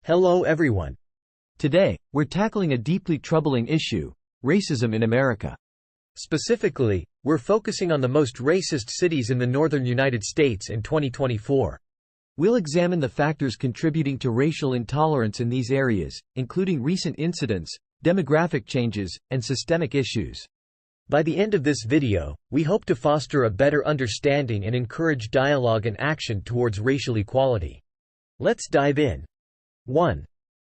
Hello everyone. Today, we're tackling a deeply troubling issue: racism in America. Specifically, we're focusing on the most racist cities in the northern United States in 2024. We'll examine the factors contributing to racial intolerance in these areas, including recent incidents, demographic changes, and systemic issues. By the end of this video, we hope to foster a better understanding and encourage dialogue and action towards racial equality. Let's dive in. 1.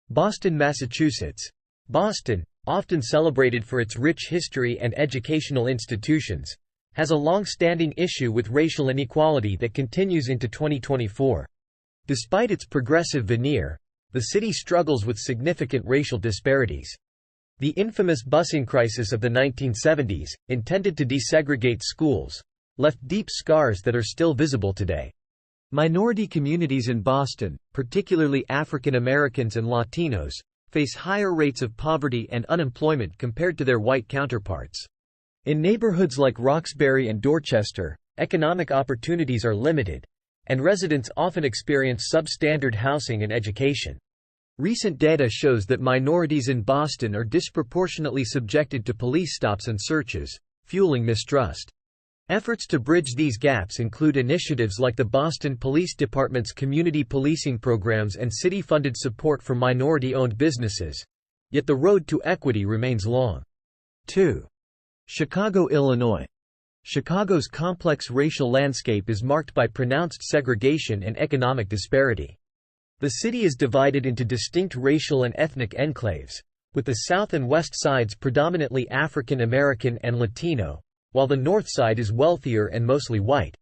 Boston, Massachusetts. Boston, often celebrated for its rich history and educational institutions, has a long-standing issue with racial inequality that continues into 2024. Despite its progressive veneer, the city struggles with significant racial disparities. The infamous busing crisis of the 1970s, intended to desegregate schools, left deep scars that are still visible today. Minority communities in Boston, particularly African Americans and Latinos, face higher rates of poverty and unemployment compared to their white counterparts. In neighborhoods like Roxbury and Dorchester, economic opportunities are limited, and residents often experience substandard housing and education. Recent data shows that minorities in Boston are disproportionately subjected to police stops and searches, fueling mistrust. Efforts to bridge these gaps include initiatives like the Boston Police Department's community policing programs and city-funded support for minority-owned businesses. Yet the road to equity remains long. 2. Chicago, Illinois. Chicago's complex racial landscape is marked by pronounced segregation and economic disparity. The city is divided into distinct racial and ethnic enclaves, with the south and west sides predominantly African American and Latino, while the north side is wealthier and mostly white.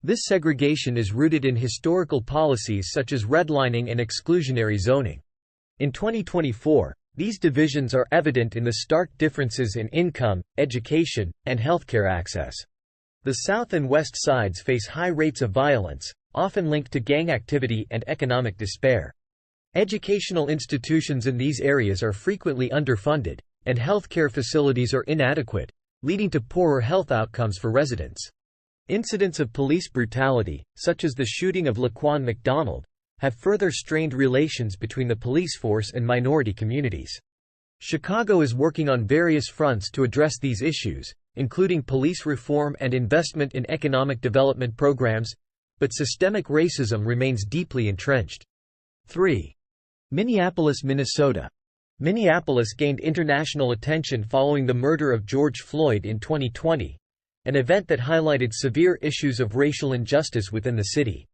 This segregation is rooted in historical policies such as redlining and exclusionary zoning. In 2024, these divisions are evident in the stark differences in income, education, and healthcare access. The south and west sides face high rates of violence, often linked to gang activity and economic despair. Educational institutions in these areas are frequently underfunded, and healthcare facilities are inadequate, leading to poorer health outcomes for residents. Incidents of police brutality, such as the shooting of Laquan McDonald, have further strained relations between the police force and minority communities. Chicago is working on various fronts to address these issues, including police reform and investment in economic development programs, but systemic racism remains deeply entrenched. 3. Minneapolis, Minnesota. Minneapolis gained international attention following the murder of George Floyd in 2020, an event that highlighted severe issues of racial injustice within the city.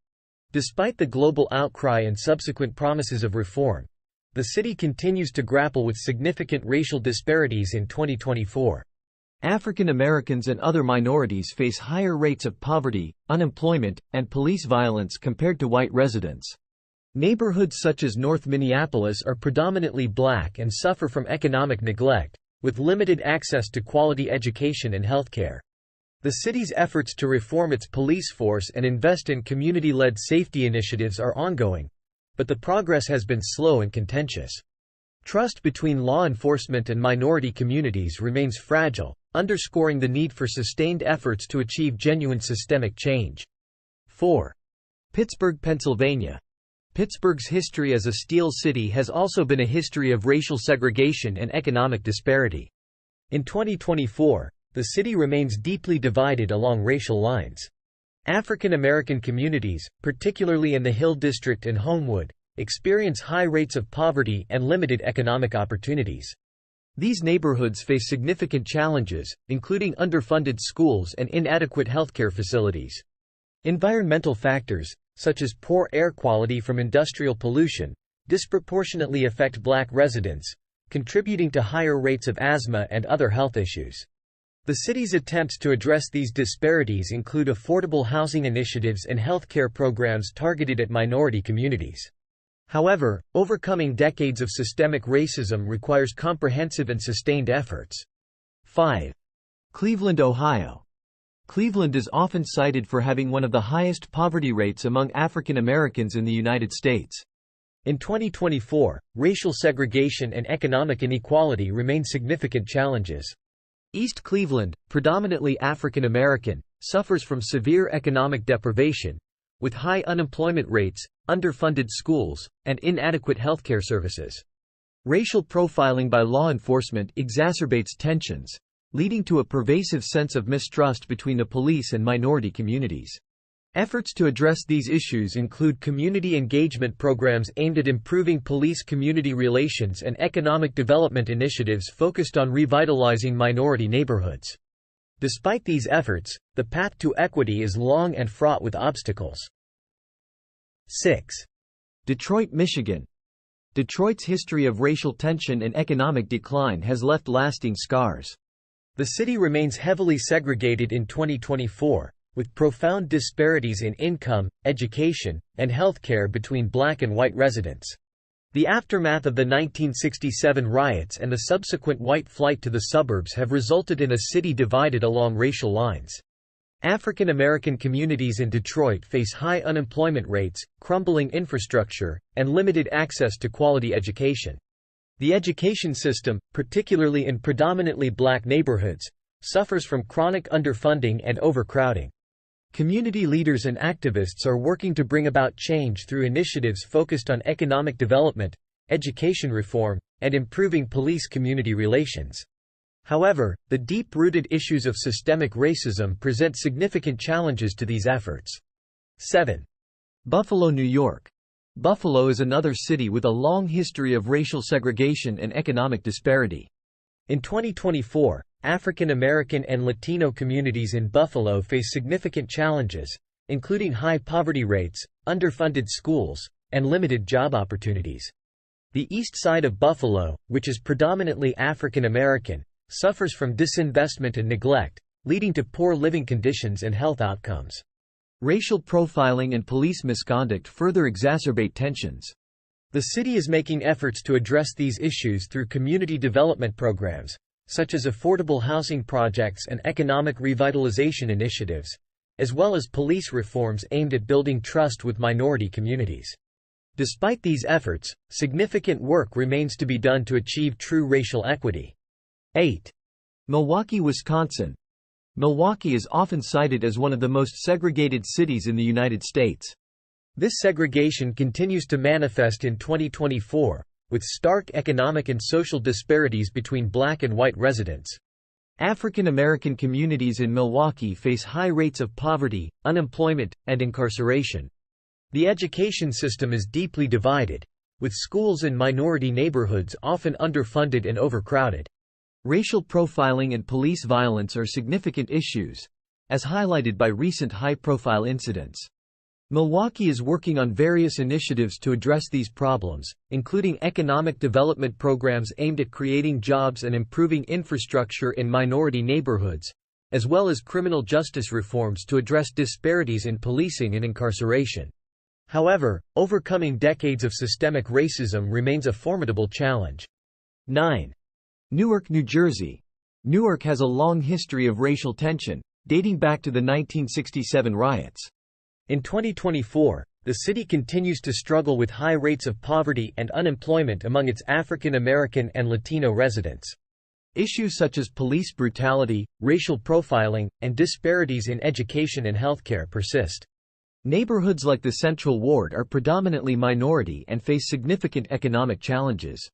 Despite the global outcry and subsequent promises of reform, the city continues to grapple with significant racial disparities in 2024. African Americans and other minorities face higher rates of poverty, unemployment, and police violence compared to white residents. Neighborhoods such as North Minneapolis are predominantly black and suffer from economic neglect, with limited access to quality education and healthcare. The city's efforts to reform its police force and invest in community-led safety initiatives are ongoing, but the progress has been slow and contentious. Trust between law enforcement and minority communities remains fragile, underscoring the need for sustained efforts to achieve genuine systemic change. 4. Pittsburgh, Pennsylvania. Pittsburgh's history as a steel city has also been a history of racial segregation and economic disparity. In 2024, the city remains deeply divided along racial lines. African American communities, particularly in the Hill District and Homewood, experience high rates of poverty and limited economic opportunities. These neighborhoods face significant challenges, including underfunded schools and inadequate healthcare facilities. Environmental factors, such as poor air quality from industrial pollution, disproportionately affect black residents, contributing to higher rates of asthma and other health issues. The city's attempts to address these disparities include affordable housing initiatives and healthcare programs targeted at minority communities. However, overcoming decades of systemic racism requires comprehensive and sustained efforts. 5. Cleveland, Ohio. Cleveland is often cited for having one of the highest poverty rates among African Americans in the United States. In 2024, racial segregation and economic inequality remain significant challenges. East Cleveland, predominantly African American, suffers from severe economic deprivation, with high unemployment rates, underfunded schools, and inadequate healthcare services. Racial profiling by law enforcement exacerbates tensions, leading to a pervasive sense of mistrust between the police and minority communities. Efforts to address these issues include community engagement programs aimed at improving police-community relations and economic development initiatives focused on revitalizing minority neighborhoods. Despite these efforts, the path to equity is long and fraught with obstacles. 6. Detroit, Michigan. Detroit's history of racial tension and economic decline has left lasting scars. The city remains heavily segregated in 2024, with profound disparities in income, education, and healthcare between black and white residents. The aftermath of the 1967 riots and the subsequent white flight to the suburbs have resulted in a city divided along racial lines. African American communities in Detroit face high unemployment rates, crumbling infrastructure, and limited access to quality education. The education system, particularly in predominantly black neighborhoods, suffers from chronic underfunding and overcrowding. Community leaders and activists are working to bring about change through initiatives focused on economic development, education reform, and improving police-community relations. However, the deep-rooted issues of systemic racism present significant challenges to these efforts. 7. Buffalo, New York. Buffalo is another city with a long history of racial segregation and economic disparity. In 2024, African American and Latino communities in Buffalo face significant challenges, including high poverty rates, underfunded schools, and limited job opportunities. The east side of Buffalo, which is predominantly African American, suffers from disinvestment and neglect, leading to poor living conditions and health outcomes. Racial profiling and police misconduct further exacerbate tensions. The city is making efforts to address these issues through community development programs, such as affordable housing projects and economic revitalization initiatives, as well as police reforms aimed at building trust with minority communities. Despite these efforts, significant work remains to be done to achieve true racial equity. 8. Milwaukee, Wisconsin. Milwaukee is often cited as one of the most segregated cities in the United States. This segregation continues to manifest in 2024, with stark economic and social disparities between black and white residents. African American communities in Milwaukee face high rates of poverty, unemployment, and incarceration. The education system is deeply divided, with schools in minority neighborhoods often underfunded and overcrowded. Racial profiling and police violence are significant issues, as highlighted by recent high-profile incidents. Milwaukee is working on various initiatives to address these problems, including economic development programs aimed at creating jobs and improving infrastructure in minority neighborhoods, as well as criminal justice reforms to address disparities in policing and incarceration. However, overcoming decades of systemic racism remains a formidable challenge. 9. Newark, New Jersey. Newark has a long history of racial tension, dating back to the 1967 riots. In 2024, the city continues to struggle with high rates of poverty and unemployment among its African American and Latino residents. Issues such as police brutality, racial profiling, and disparities in education and healthcare persist. Neighborhoods like the Central Ward are predominantly minority and face significant economic challenges.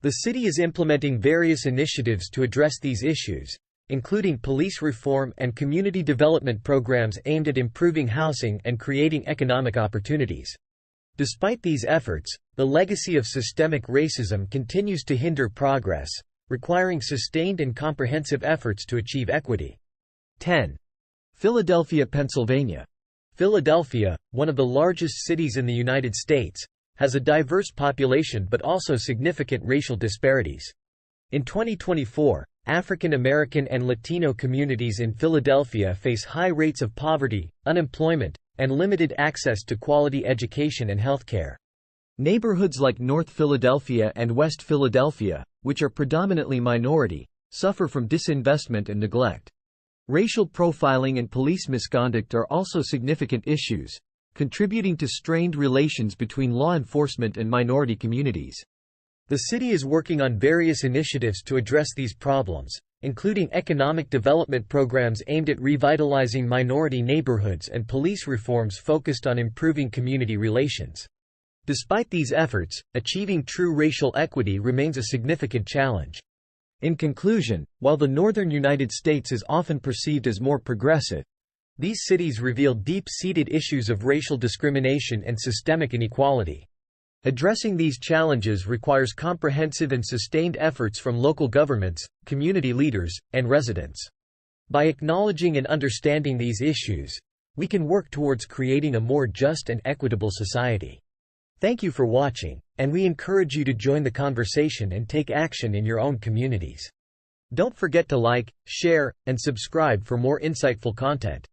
The city is implementing various initiatives to address these issues, including police reform and community development programs aimed at improving housing and creating economic opportunities. Despite these efforts, the legacy of systemic racism continues to hinder progress, requiring sustained and comprehensive efforts to achieve equity. 10. Philadelphia, Pennsylvania. Philadelphia, one of the largest cities in the United States, has a diverse population but also significant racial disparities. In 2024, African American and Latino communities in Philadelphia face high rates of poverty, unemployment, and limited access to quality education and healthcare. Neighborhoods like North Philadelphia and West Philadelphia, which are predominantly minority, suffer from disinvestment and neglect. Racial profiling and police misconduct are also significant issues, contributing to strained relations between law enforcement and minority communities. The city is working on various initiatives to address these problems, including economic development programs aimed at revitalizing minority neighborhoods and police reforms focused on improving community relations. Despite these efforts, achieving true racial equity remains a significant challenge. In conclusion, while the northern United States is often perceived as more progressive, these cities reveal deep-seated issues of racial discrimination and systemic inequality. Addressing these challenges requires comprehensive and sustained efforts from local governments, community leaders, and residents. By acknowledging and understanding these issues, we can work towards creating a more just and equitable society. Thank you for watching, and we encourage you to join the conversation and take action in your own communities. Don't forget to like, share, and subscribe for more insightful content.